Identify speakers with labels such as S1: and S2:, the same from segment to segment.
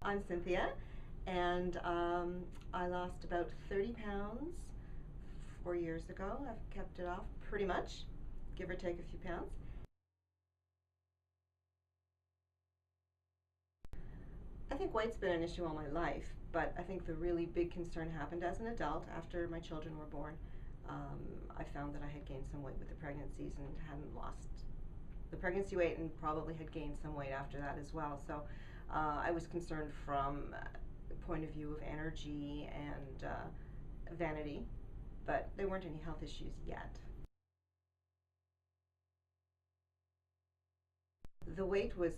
S1: I'm Cynthia, and I lost about 30 pounds 4 years ago. I've kept it off pretty much, give or take a few pounds. I think weight's been an issue all my life, but I think the really big concern happened as an adult after my children were born. I found that I had gained some weight with the pregnancies and hadn't lost the pregnancy weight, and probably had gained some weight after that as well. So I was concerned from the point of view of energy and vanity, but there weren't any health issues yet. The weight was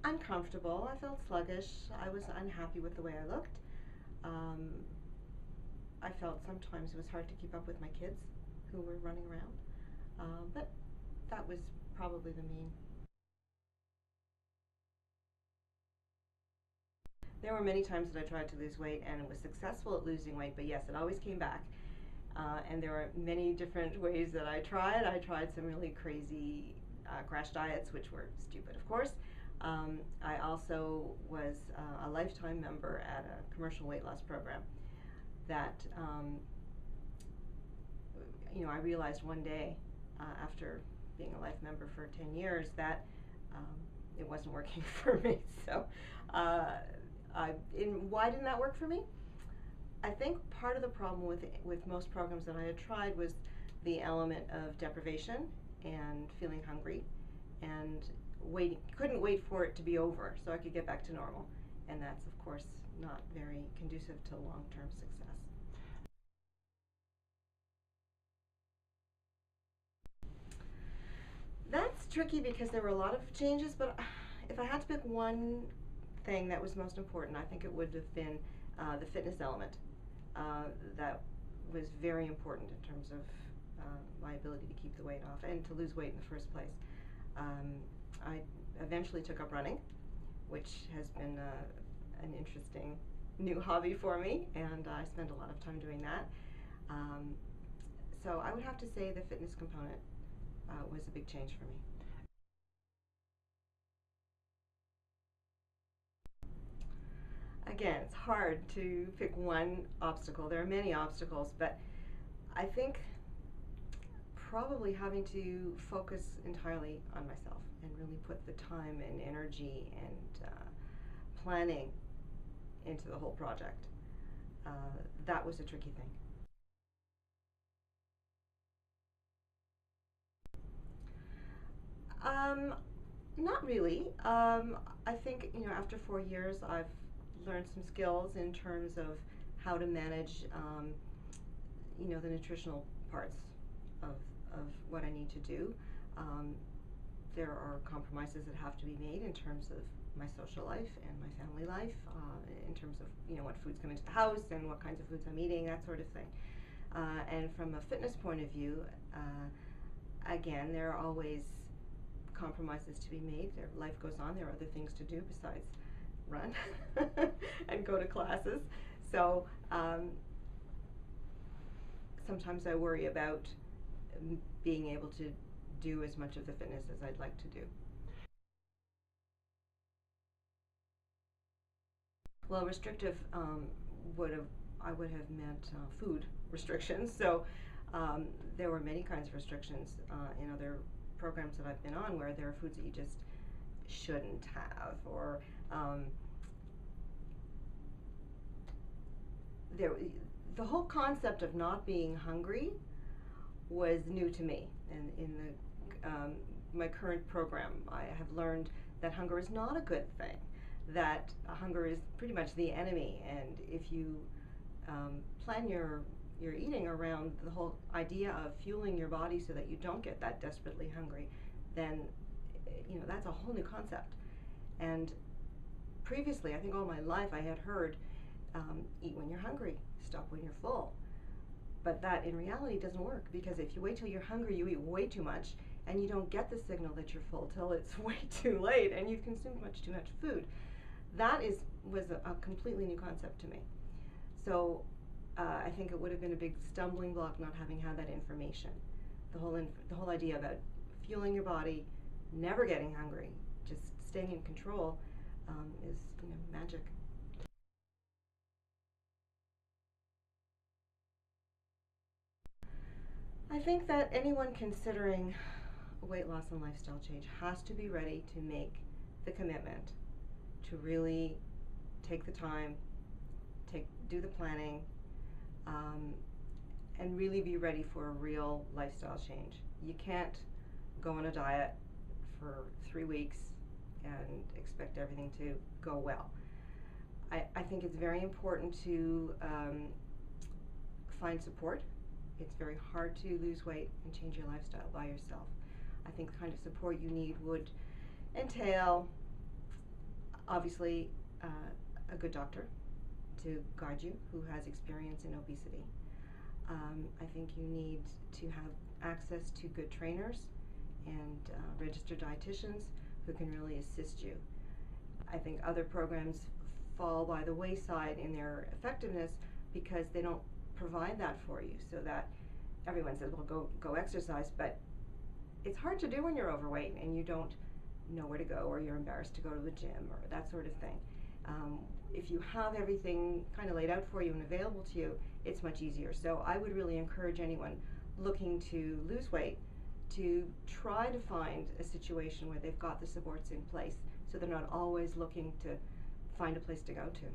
S1: uncomfortable. I felt sluggish. I was unhappy with the way I looked. Um, I felt sometimes it was hard to keep up with my kids who were running around. But that was probably the main. There were many times that I tried to lose weight and was successful at losing weight, but yes, it always came back. And there were many different ways that I tried. I tried some really crazy crash diets, which were stupid, of course. I also was a lifetime member at a commercial weight loss program that, I realized one day after being a life member for 10 years that it wasn't working for me. So, why didn't that work for me? I think part of the problem with most programs that I had tried was the element of deprivation and feeling hungry and couldn't wait for it to be over so I could get back to normal. And that's, of course, not very conducive to long-term success. That's tricky because there were a lot of changes, but if I had to pick one thing that was most important, I think it would have been the fitness element. That was very important in terms of my ability to keep the weight off and to lose weight in the first place. I eventually took up running, which has been an interesting new hobby for me, and I spend a lot of time doing that. So I would have to say the fitness component was a big change for me. Again, it's hard to pick one obstacle. There are many obstacles, but I think probably having to focus entirely on myself and really put the time and energy and planning into the whole project. That was a tricky thing. Um, Not really. I think, after 4 years, I've learned some skills in terms of how to manage, the nutritional parts of, of what I need to do. Um, there are compromises that have to be made in terms of my social life and my family life, in terms of, what foods come into the house and what kinds of foods I'm eating, that sort of thing. And from a fitness point of view, again, there are always compromises to be made. Life goes on. There are other things to do besides run and go to classes. So sometimes I worry about being able to do as much of the fitness as I'd like to do. Well, restrictive I would have meant food restrictions. So there were many kinds of restrictions in other programs that I've been on where there are foods that you just shouldn't have, or there the whole concept of not being hungry was new to me. And in the my current program, I have learned that hunger is not a good thing. That hunger is pretty much the enemy, and if you plan your eating around the whole idea of fueling your body so that you don't get that desperately hungry, then that's a whole new concept. And previously, I think all my life I had heard, eat when you're hungry, stop when you're full. But that in reality doesn't work, because if you wait till you're hungry, you eat way too much, and you don't get the signal that you're full till it's way too late and you've consumed much too much food. That was a completely new concept to me. So I think it would have been a big stumbling block not having had that information. The whole idea about fueling your body, never getting hungry, just staying in control, is, magic. I think that anyone considering weight loss and lifestyle change has to be ready to make the commitment to really take the time, do the planning, and really be ready for a real lifestyle change. You can't go on a diet for 3 weeks and expect everything to go well. I think it's very important to find support. It's very hard to lose weight and change your lifestyle by yourself. I think the kind of support you need would entail, obviously, a good doctor to guide you who has experience in obesity. I think you need to have access to good trainers and registered dietitians who can really assist you. I think other programs fall by the wayside in their effectiveness because they don't provide that for you, so that everyone says, well, go exercise, but it's hard to do when you're overweight and you don't know where to go, or you're embarrassed to go to the gym, or that sort of thing. If you have everything kind of laid out for you and available to you, it's much easier. So I would really encourage anyone looking to lose weight to try to find a situation where they've got the supports in place, so they're not always looking to find a place to go to.